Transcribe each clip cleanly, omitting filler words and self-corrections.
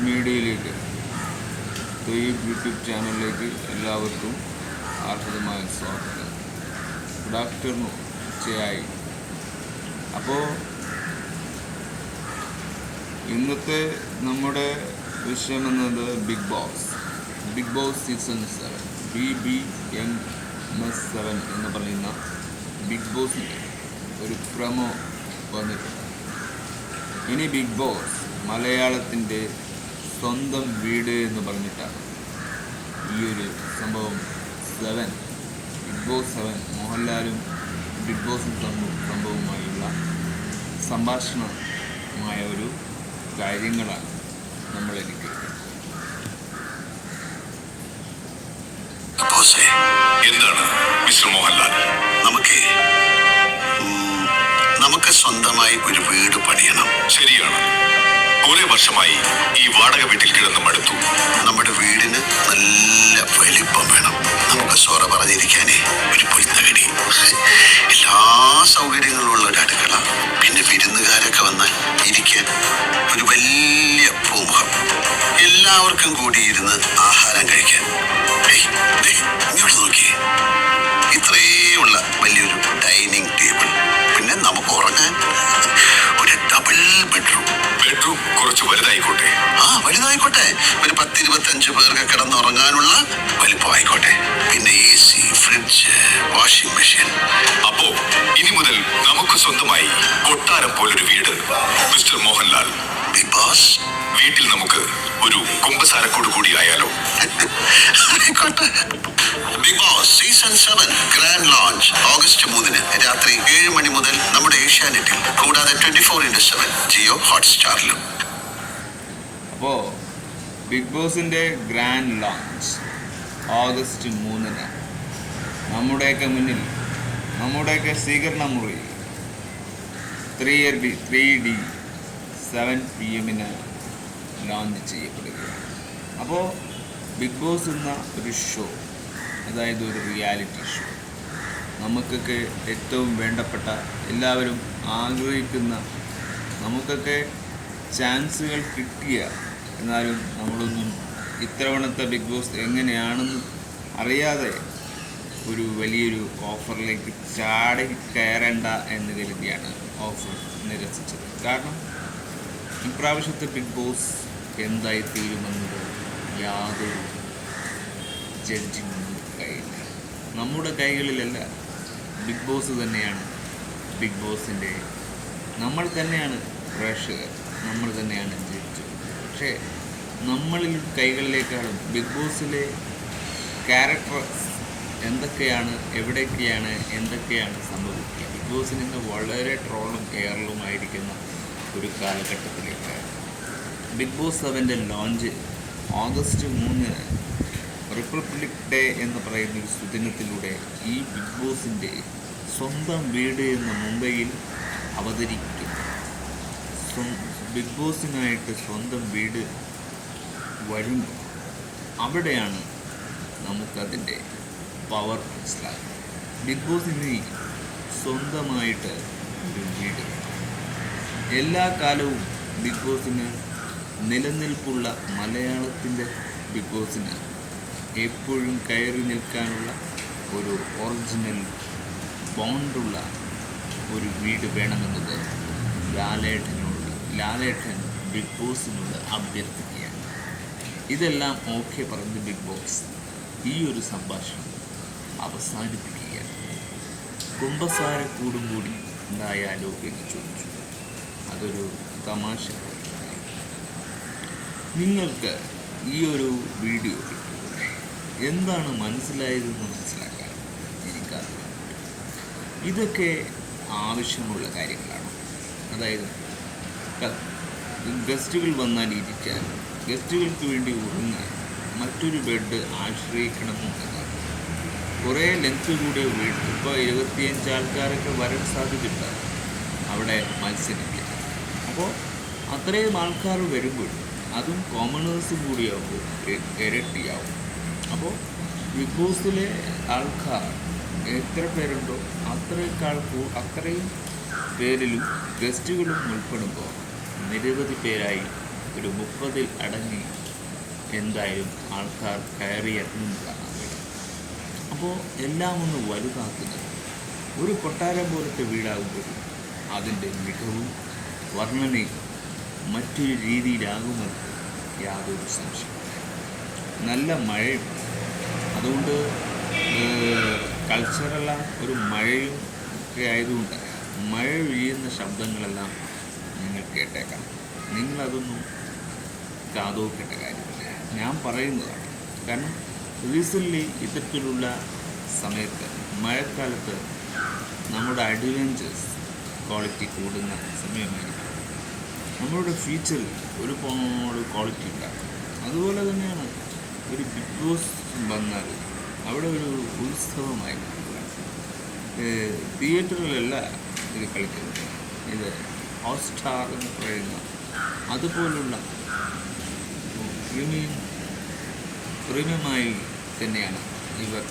മീഡിയയിലേക്ക്, തൊയ്യബ് യൂട്യൂബ് ചാനലിലേക്ക് എല്ലാവർക്കും ആർദ്രമായ സ്വാഗതം. ഗുഡ് ആഫ്റ്റർനൂൺ, ഉച്ചയായി. അപ്പോൾ ഇന്നത്തെ നമ്മുടെ വിഷയം എന്നത് ബിഗ് ബോസ് സീസൺ 7 BBMS7 എന്ന് പറയുന്ന ബിഗ് ബോസിൻ്റെ ഒരു പ്രമോ വന്നിട്ടുണ്ട്. ഇനി ബിഗ് ബോസ് മലയാളത്തിൻ്റെ സ്വന്തം വീട് എന്ന് പറഞ്ഞിട്ടാണ് ഈ ഒരു സംഭവം. ബിഗ് ബോസ് 7 മോഹൻലാലും ബിഗ് ബോസും സംഭവവുമായുള്ള സംഭാഷണമായ ഒരു കാര്യങ്ങളാണ് നമ്മളെനിക്ക്. എന്താണ് മിസ്റ്റർ മോഹൻലാൽ, നമുക്ക് സ്വന്തമായി ഒരു വീട് പണിയണം. ശരിയാണ്. കുറെ വർഷമായി ഈ വാടക വീട്ടിൽ കിടന്ന് മടുത്തു. നമ്മുടെ വീടിന് നല്ല വലിപ്പം വേണം. നമുക്ക് സോറ പറഞ്ഞിരിക്കാനേ ഒരു പുൽത്തകടി, എല്ലാ സൗകര്യങ്ങളുള്ള ഒരു അടുക്കള, പിന്നെ വിരുന്നുകാരൊക്കെ വന്നാൽ ഇരിക്കാൻ ഒരു വലിയ പൂമുഖം, എല്ലാവർക്കും കൂടി ഇരുന്ന് ആഹാരം കഴിക്കാൻ. ഇങ്ങോട്ട് നോക്കിയേ, ഇത്രയുള്ള വലിയൊരു ഡൈനിങ് ടേബിൾ, പിന്നെ നമുക്ക് ഉറങ്ങാൻ ഒരു ഡബിൾ ബെഡ്റൂം കുറച്ച് വലുതായിക്കോട്ടെ. വലുതായിക്കോട്ടെ, ഒരു 10-25 പേർക്ക് കിടന്നുറങ്ങാനുള്ള വലിപ്പമായിക്കോട്ടെ. പിന്നെ AC, ഫ്രിഡ്ജ്, വാഷിംഗ് മെഷീൻ. അപ്പോ ഇനി മുതൽ നമുക്ക് സ്വന്തമായി കൊട്ടാരം പോലൊരു വീട്. മിസ്റ്റർ മോഹൻലാൽ, ബിഗ് ബോസ് വീട്ടിൽ നമുക്ക് ഒരു കുമ്പസാരക്കൂട് കൂടി ആയാലോ? ആയിക്കോട്ടെ. Bigg Boss season 7 grand launch August 3 രാത്രി 7 മണി മുതൽ നമ്മുടെ ഏഷ്യാനെറ്റിൽ, കൂടാതെ 24/7 ജിയോ ഹോട്ട്സ്റ്റാറിലും. അപ്പോൾ ബിഗ് ബോസിൻ്റെ ഗ്രാൻഡ് ലോഞ്ച് ഓഗസ്റ്റ് 3 നമ്മുടെയൊക്കെ മുന്നിൽ, നമ്മുടെയൊക്കെ സ്വീകരണ മുറി 3D 7 PM ലോഞ്ച് ചെയ്യപ്പെടുകയാണ്. അപ്പോൾ ബിഗ് ബോസ് എന്ന ഒരു ഷോ, അതായത് ഒരു റിയാലിറ്റി ഷോ, നമുക്കൊക്കെ ഏറ്റവും വേണ്ടപ്പെട്ട, എല്ലാവരും ആഗ്രഹിക്കുന്ന, നമുക്കൊക്കെ ചാൻസുകൾ കിട്ടിയ, എന്നാലും നമ്മളൊന്നും ഇത്തവണത്തെ ബിഗ് ബോസ് എങ്ങനെയാണെന്ന് അറിയാതെ ഒരു വലിയൊരു ഓഫറിലേക്ക് ചാടി കയറേണ്ട എന്ന് കരുതിയാണ് ഓഫർ നിരസിച്ചത്. കാരണം ഇപ്രാവശ്യത്തെ ബിഗ് ബോസ് എന്തായി തീരുമെന്നത് യാതൊരു ജഡ്ജിങ്ങൊന്നും കയ്യില്ല. നമ്മുടെ കൈകളിലല്ല, ബിഗ് ബോസ് തന്നെയാണ്. ബിഗ് ബോസിൻ്റെ നമ്മൾ തന്നെയാണ് പ്രേക്ഷകർ, നമ്മൾ തന്നെയാണ് ജഡ്ജ്. പക്ഷേ നമ്മളിൽ കൈകളിലേക്കാളും ബിഗ് ബോസിലെ ക്യാരക്ടേഴ്സ് എന്തൊക്കെയാണ്, എവിടെയൊക്കെയാണ്, എന്തൊക്കെയാണ് സംഭവിക്കുക. ബിഗ് ബോസിൽ നിന്ന് വളരെ ട്രോളും എയറിലുമായിരിക്കുന്ന ഒരു കാലഘട്ടത്തിലേക്ക് Bigg Boss 7 launch August 3 republic day എന്ന് പറയുന്ന ഒരു സുദിനത്തിലൂടെ ഈ ബിഗ് ബോസിൻ്റെ സ്വന്തം വീട് എന്ന മുംബൈയിൽ അവതരിക്കും. ബിഗ് ബോസിനായിട്ട് സ്വന്തം വീട് വരുമ്പോൾ അവിടെയാണ് നമുക്കതിൻ്റെ പവർ മനസ്സിലാക്കുന്നത്. ബിഗ് ബോസിന് സ്വന്തമായിട്ട് ഒരു വീട്, എല്ലാ കാലവും ബിഗ് ബോസിന് നിലനിൽപ്പുള്ള, മലയാളത്തിൻ്റെ ബിഗ് ബോസിന് എപ്പോഴും കയറി നിൽക്കാനുള്ള ഒരു ഒറിജിനൽ ബോണ്ടുള്ള ഒരു വീട് വേണമെന്നത് ലാലേട്ടൻ ബിഗ് ബോസിനോട് അഭ്യർത്ഥിക്കുകയാണ്. ഇതെല്ലാം ഓക്കെ പറഞ്ഞ് ബിഗ് ബോസ് ഈ ഒരു സംഭാഷണം അവസാനിപ്പിക്കുകയാണ്. കുമ്പസാരക്കൂടും കൂടി ഉണ്ടായാലോ എന്ന് ചോദിച്ചു. അതൊരു തമാശ. നിങ്ങൾക്ക് ഈ ഒരു വീഡിയോ എന്താണ് മനസ്സിലായതെന്ന് മനസ്സിലാക്കാൻ എനിക്കറിയാം. ഇതൊക്കെ ആവശ്യമുള്ള കാര്യങ്ങളാണ്. അതായത് ഗസ്റ്റുകൾ വന്നാൽ ഇരിക്കാൻ, ഗസ്റ്റുകൾക്ക് വേണ്ടി ഉറങ്ങാൻ മറ്റൊരു ബെഡ് ആശ്രയിക്കണമെന്നുള്ളതാണ്. കുറേ ലെങ്ത് കൂടിയ വീട്, ഇപ്പോൾ 25 ആൾക്കാരൊക്കെ വരാൻ സാധ്യതയുണ്ട് അവിടെ മത്സരിക്കാൻ. അപ്പോൾ അത്രയും ആൾക്കാർ വരുമ്പോൾ അതും കോമണേഴ്സും കൂടിയാകുമ്പോൾ ഇരട്ടിയാവും. അപ്പോൾ ബിഗ് ബോസിലെ ആൾക്കാർ എത്ര പേരുണ്ടോ അത്രയും പേരിലും ഗസ്റ്റുകളും ഉൾപ്പെടുമ്പോൾ നിരവധി പേരായി ഒരു 30 അടങ്ങി എന്തായാലും ആൾക്കാർ കയറിയിറങ്ങുന്നതാണ് അവിടെ. അപ്പോൾ എല്ലാം ഒന്ന് വലുതാക്കുന്നത് ഒരു കൊട്ടാരം പോലത്തെ വീടാകുമ്പോൾ അതിൻ്റെ മികവും വർണ്ണനയും മറ്റൊരു രീതിയിലാകുമെന്ന് യാതൊരു സംശയമില്ല. നല്ല മഴയും, അതുകൊണ്ട് കൾച്ചറല്ല ഒരു മഴയും ഒക്കെ ആയതുകൊണ്ട് മഴ വീഴുന്ന ശബ്ദങ്ങളെല്ലാം നിങ്ങൾ കേട്ടേക്കാം. നിങ്ങളതൊന്നും കാതോക്കേണ്ട കാര്യമില്ല, ഞാൻ പറയുന്നതാണ്. കാരണം റീസെൻ്റ്ലി ഇത്തരത്തിലുള്ള സമയത്ത് മഴക്കാലത്ത് നമ്മുടെ അഡ്വഞ്ചേഴ്സ് ക്വാളിറ്റി കൂടുന്ന സമയമായിരിക്കും. നമ്മളുടെ ഫീച്ചറിൽ ഒരുപാട് ക്വാളിറ്റി ഉണ്ടാകും. അതുപോലെ തന്നെയാണ് ഒരു ബിഗ് ബോസ് വന്നാൽ അവിടെ ഒരു ഉത്സവമായിരിക്കും. തിയേറ്ററിലല്ല ഇത് കളിക്കുന്നത്, ഇത് ഹോട്ട്സ്റ്റാർ എന്ന് പറയുന്ന അതുപോലുള്ള പ്രീമിയമായി തന്നെയാണ് ഇവർ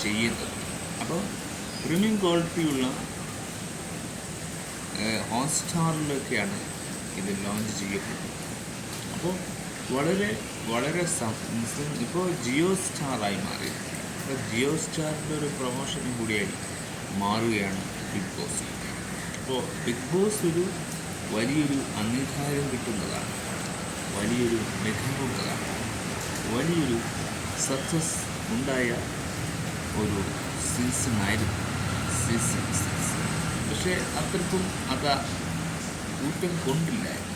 ചെയ്യുന്നത്. അപ്പോൾ പ്രീമിയം ക്വാളിറ്റിയുള്ള ഹോട്ട്സ്റ്റാറിലൊക്കെയാണ് ഇത് ലോഞ്ച് ചെയ്യപ്പെട്ടത്. അപ്പോൾ വളരെ വളരെ ഇപ്പോൾ ജിയോ സ്റ്റാറായി മാറിയിട്ടുണ്ട്. അപ്പോൾ ജിയോ സ്റ്റാറിൻ്റെ ഒരു പ്രൊമോഷനും കൂടിയായി മാറുകയാണ് ബിഗ് ബോസ്. അപ്പോൾ ബിഗ് ബോസ് ഒരു വലിയൊരു അംഗീകാരം കിട്ടുന്നതാണ്, വലിയൊരു മികവുള്ളതാണ്, വലിയൊരു സക്സസ് ഉണ്ടായ ഒരു സീസണായിരുന്നു സീസൺ 6. പക്ഷേ അത്രക്കും അത് കൂട്ടം കൊണ്ടില്ലായിരുന്നു.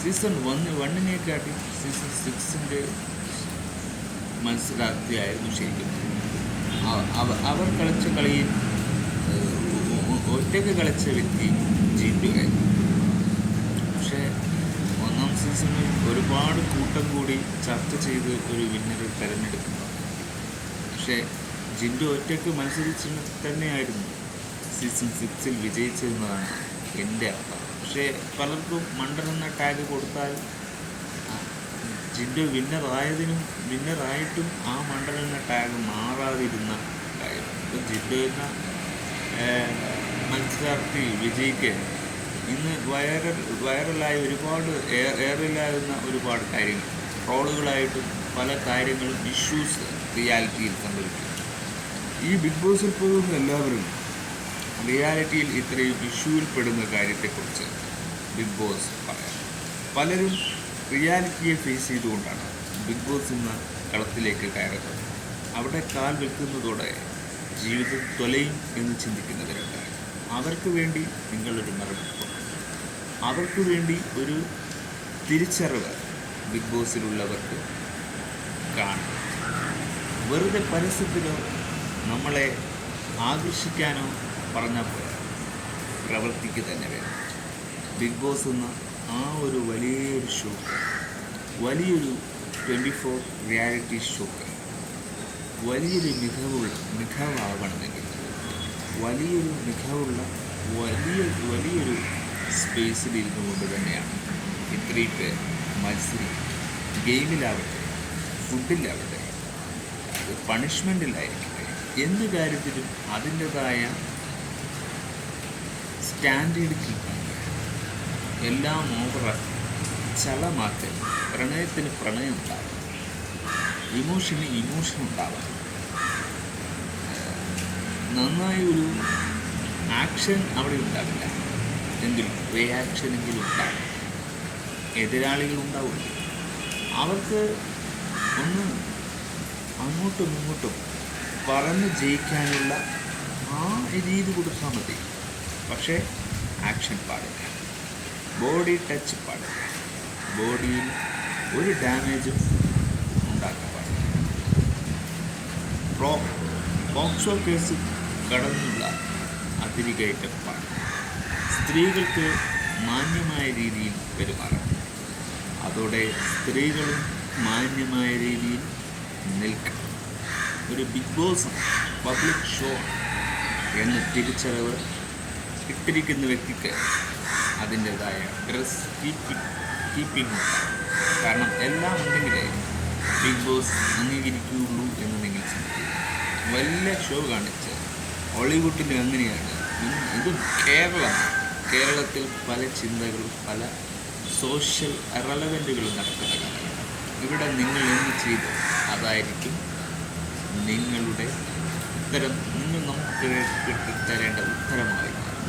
സീസൺ 1-നെക്കാട്ടി സീസൺ 6 മത്സരാർത്ഥിയായിരുന്നു ശരിക്കും. അവർ കളിച്ച കളിയിൽ ഒറ്റയ്ക്ക് കളിച്ച വ്യക്തി ജിൻഡുവായിരുന്നു. പക്ഷേ 1-ാം സീസണിൽ ഒരുപാട് കൂട്ടം കൂടി ചർച്ച ചെയ്ത് ഒരു വിന്നറെ തിരഞ്ഞെടുക്കുന്നു. പക്ഷേ ജിൻഡു ഒറ്റയ്ക്ക് മത്സരിച്ച് തന്നെയായിരുന്നു സീസൺ 6 വിജയിച്ചതെന്നതാണ് എൻ്റെ അർത്ഥം. പക്ഷേ പലർക്കും മണ്ടൻ എന്ന ടാഗ് കൊടുത്താൽ ജിൻഡു വിന്നറായിട്ടും ആ മണ്ടൻ എന്ന ടാഗ് മാറാതിരുന്ന കാര്യം. ഇപ്പോൾ ജിൻഡു എന്ന മത്സരാർത്ഥി വിജയിക്ക് ഇന്ന് വൈറലായ ഒരുപാട് എയറിലാകുന്ന ഒരുപാട് കാര്യങ്ങൾ, ട്രോളുകളായിട്ടും പല കാര്യങ്ങളും ഇഷ്യൂസ് റിയാലിറ്റിയിൽ സംഭവിക്കും. ഈ ബിഗ് ബോസിൽ പോകുന്ന എല്ലാവരും റിയാലിറ്റിയിൽ ഇത്രയും ഇഷ്യൂവിൽ പെടുന്ന കാര്യത്തെക്കുറിച്ച് ബിഗ് ബോസ് പറയാം. പലരും റിയാലിറ്റിയെ ഫേസ് ചെയ്തുകൊണ്ടാണ് ബിഗ് ബോസ് എന്ന കളത്തിലേക്ക് കയറുന്നത്. അവിടെ കാൽ വെക്കുന്നതോടെ ജീവിതം തൊലയും എന്ന് ചിന്തിക്കുന്നവരുണ്ട്. അവർക്ക് വേണ്ടി നിങ്ങളൊരു മറുപടി, അവർക്ക് വേണ്ടി ഒരു തിരിച്ചറിവ് ബിഗ് ബോസിലുള്ളവർക്ക് കാണും. വെറുതെ പരസ്യത്തിലോ നമ്മളെ ആകർഷിക്കാനോ പറഞ്ഞാൽ പോലെ പ്രവൃത്തിക്ക് തന്നെ വേണം. ബിഗ് ബോസ് എന്ന ആ ഒരു വലിയൊരു ഷോ, വലിയൊരു 24 റിയാലിറ്റി ഷോക്ക് വലിയൊരു മികവാകണമെങ്കിൽ വലിയൊരു മികവുള്ള വലിയൊരു സ്പേസിലിരുന്നു കൊണ്ട് തന്നെയാണ് ഇത്രയും പേർ മത്സരിക്കും. ഗെയിമിലാവട്ടെ, ഫുഡിലാവട്ടെ, അത് പണിഷ്മെൻറ്റിലായിരിക്കട്ടെ, എന്ത് കാര്യത്തിലും അതിൻ്റെതായ സ്റ്റാൻഡേർഡ് കീപ്പ്, എല്ലാം ഓവറാക്കി ചളമാക്കൽ. പ്രണയത്തിന് പ്രണയം ഉണ്ടാവും, ഇമോഷന് ഇമോഷൻ ഉണ്ടാവാം, നന്നായി ഒരു ആക്ഷൻ അവിടെ ഉണ്ടാവില്ല എങ്കിലും റിയാക്ഷനെങ്കിലും ഉണ്ടാവും. എതിരാളികളുണ്ടാവും, അവർക്ക് ഒന്ന് അങ്ങോട്ടും ഇങ്ങോട്ടും പറഞ്ഞ് ജയിക്കാനുള്ള ആ രീതി കൊടുത്താൽ മതി. പക്ഷേ ആക്ഷൻ പാടില്ല, ബോഡി ടച്ച് പാടില്ല, ബോഡിയിൽ ഒരു ഡാമേജും ഉണ്ടാക്കാൻ പാടില്ല. പോക്സോ കേസ് കടന്നുള്ള അതിരുകയറ്റം പാടില്ല. സ്ത്രീകൾക്ക് മാന്യമായ രീതിയിൽ പെരുമാറണം. അതോടെ സ്ത്രീകളും മാന്യമായ രീതിയിൽ നിൽക്കണം. ഒരു ബിഗ് ബോസ് പബ്ലിക് ഷോ എന്ന തിരിച്ചറിവ് ഇട്ടിരിക്കുന്ന വ്യക്തിക്ക് അതിൻ്റെതായ ഡ്രസ് കീപ്പിംഗ് ഉണ്ടാകും. കാരണം എല്ലാം ഉണ്ടെങ്കിലേ ബിഗ് ബോസ് അംഗീകരിക്കുകയുള്ളൂ എന്ന് നിങ്ങൾ ചിന്തിക്കുക. വലിയ ഷോ കാണിച്ച് ഹോളിവുഡിൽ അങ്ങനെയാണ്. ഇത് കേരളത്തിൽ പല ചിന്തകളും പല സോഷ്യൽ റെലവൻറ്റുകൾ നടക്കുന്ന കാലഘട്ടം. ഇവിടെ നിങ്ങൾ എന്ത് ചെയ്തു അതായിരിക്കും നിങ്ങളുടെ ഉത്തരം, നിങ്ങൾ നമുക്ക് തരേണ്ട ഉത്തരമായി മാറും.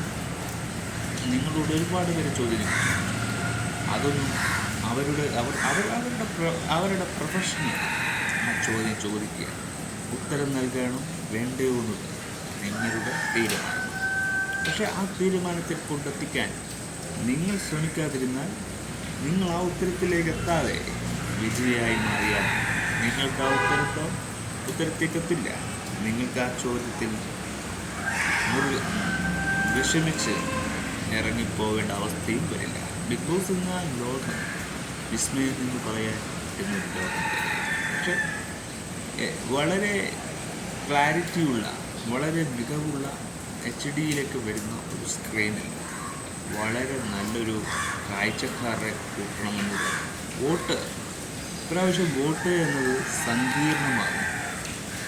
നിങ്ങളോട് ഒരുപാട് പേര് ചോദ്യം, അതൊന്നും അവരുടെ പ്രൊഫഷണൽ ആ ചോദ്യം ചോദിക്കുക, ഉത്തരം നൽകണം വേണ്ടയോ എന്നുള്ളത് നിങ്ങളുടെ തീരുമാനം. പക്ഷേ ആ തീരുമാനത്തിൽ കൊണ്ടെത്തിക്കാൻ നിങ്ങൾ ശ്രമിക്കാതിരുന്നാൽ, നിങ്ങൾ ആ ഉത്തരത്തിലേക്ക് എത്താതെ വിജയിയായി മാറിയാൽ നിങ്ങൾക്ക് ആ ഉത്തരത്തേക്കെത്തില്ല. നിങ്ങൾക്ക് ആ ചോദ്യത്തിൽ വിഷമിച്ച് ഇറങ്ങിപ്പോകേണ്ട അവസ്ഥയും വരില്ല. ബിഗ് ബോസ് എന്ന ലോകം വിസ്മയം എന്ന് പറയാൻ എന്നൊരു ലോകം. പക്ഷെ വളരെ ക്ലാരിറ്റിയുള്ള, വളരെ മികവുള്ള HD-യിലേക്ക് വരുന്ന ഒരു സ്ക്രീനിൽ വളരെ നല്ലൊരു കാഴ്ചക്കാരെ കൂട്ടണമെന്നത് ഇപ്രാവശ്യം വോട്ട് എന്നത് സങ്കീർണമാകും.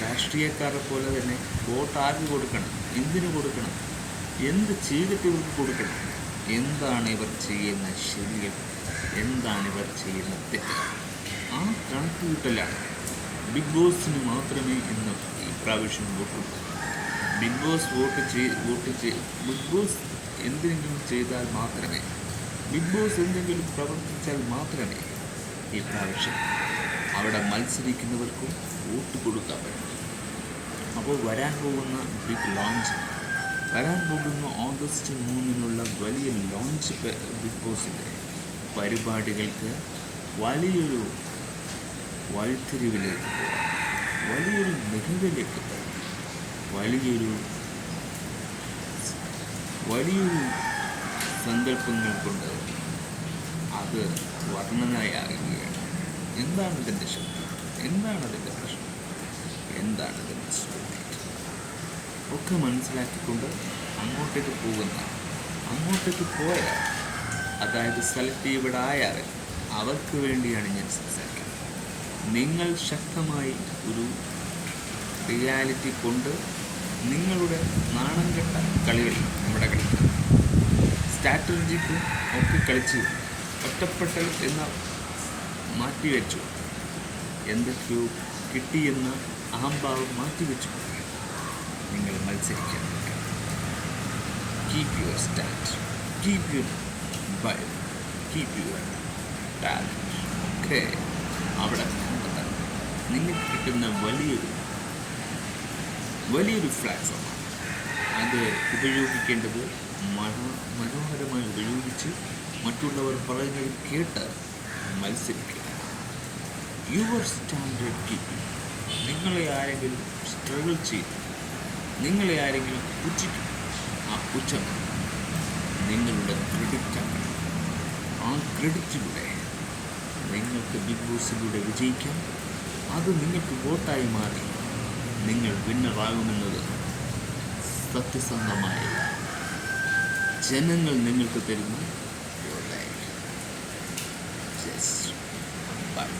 രാഷ്ട്രീയക്കാരെ പോലെ തന്നെ വോട്ട് ആർക്ക് കൊടുക്കണം, എന്തിനു കൊടുക്കണം, എന്ത് ചെയ്തിട്ട് ഇവർക്ക് കൊടുക്കണം, എന്താണ് ഇവർ ചെയ്യുന്ന ശരികൾ, എന്താണ് ഇവർ ചെയ്യുന്ന തെറ്റ്, ആ കണക്കുകൂട്ടലാണ്. ബിഗ് ബോസിന് മാത്രമേ ഇന്ന് ഈ പ്രാവശ്യം വോട്ടുള്ളൂ. ബിഗ് ബോസ് എന്തെങ്കിലും ചെയ്താൽ മാത്രമേ, ബിഗ് ബോസ് എന്തെങ്കിലും പ്രവർത്തിച്ചാൽ മാത്രമേ ഈ പ്രാവശ്യം അവിടെ മത്സരിക്കുന്നവർക്കും വോട്ട് കൊടുക്കാൻ പറ്റും. അപ്പോൾ വരാൻ പോകുന്ന ഓഗസ്റ്റ് 3 വലിയ ലോഞ്ച് ബിഗ് ബോസിൻ്റെ പരിപാടികൾക്ക് വലിയൊരു വഴിത്തിരിവിലേക്ക് പോകാം, വലിയൊരു മികവിലേക്ക് പോകാം, വലിയൊരു സങ്കല്പങ്ങൾ കൊണ്ട് അത് വർണ്ണനയാകുകയാണ്. എന്താണ് ഇതിൻ്റെ ശക്തി, എന്താണ് അതിൻ്റെ പ്രശ്നം, എന്താണ് ഇതിൻ്റെ സ്റ്റോറി ഒക്കെ മനസ്സിലാക്കിക്കൊണ്ട് അങ്ങോട്ടേക്ക് പോയാൽ, അതായത് സെലക്റ്റീവ്ഡ് ആയാൽ അവർക്ക് വേണ്ടിയാണ് ഞാൻ സംസാരിക്കുന്നത്. നിങ്ങൾ ശക്തമായി ഒരു റിയാലിറ്റി കൊണ്ട് നിങ്ങളുടെ നാണം കെട്ട കളികൾ ഇവിടെ കളിക്കുക, സ്ട്രാറ്റജിക്കും ഒക്കെ കളിച്ച് ഒറ്റപ്പെട്ടൽ എന്ന മാറ്റിവെച്ചു, എന്തൊക്കെയോ കിട്ടിയെന്ന അഹംഭാവം മാറ്റിവെച്ചു നിങ്ങൾ മത്സരിക്കാൻ. Keep your stand, keep your Bible, keep your talent ഒക്കെ അവിടെ കണ്ടെത്താൻ നിങ്ങൾക്ക് കിട്ടുന്ന വലിയൊരു പ്ലാറ്റ്ഫോമാണ്. അത് ഉപയോഗിക്കേണ്ടത് മനോഹരമായി ഉപയോഗിച്ച് മറ്റുള്ളവർ പറയുന്നത് കേട്ട് മത്സരിക്കുക. Your standard keeping. നിങ്ങളെ ആരെങ്കിലും സ്ട്രഗിൾ ചെയ്തു, നിങ്ങളെ ആരെങ്കിലും പുച്ഛിക്കും, ആ പുച്ഛം നിങ്ങളുടെ ക്രെഡിറ്റാണ്. ആ ക്രെഡിറ്റിലൂടെ നിങ്ങൾക്ക് ബിഗ് ബോസിലൂടെ വിജയിക്കാം. അത് നിങ്ങൾക്ക് വോട്ടായി മാറി നിങ്ങൾ വിന്നറാകുമെന്നത് സത്യസന്ധമായ ജനങ്ങൾ നിങ്ങൾക്ക് തരുന്ന your life. Just bye.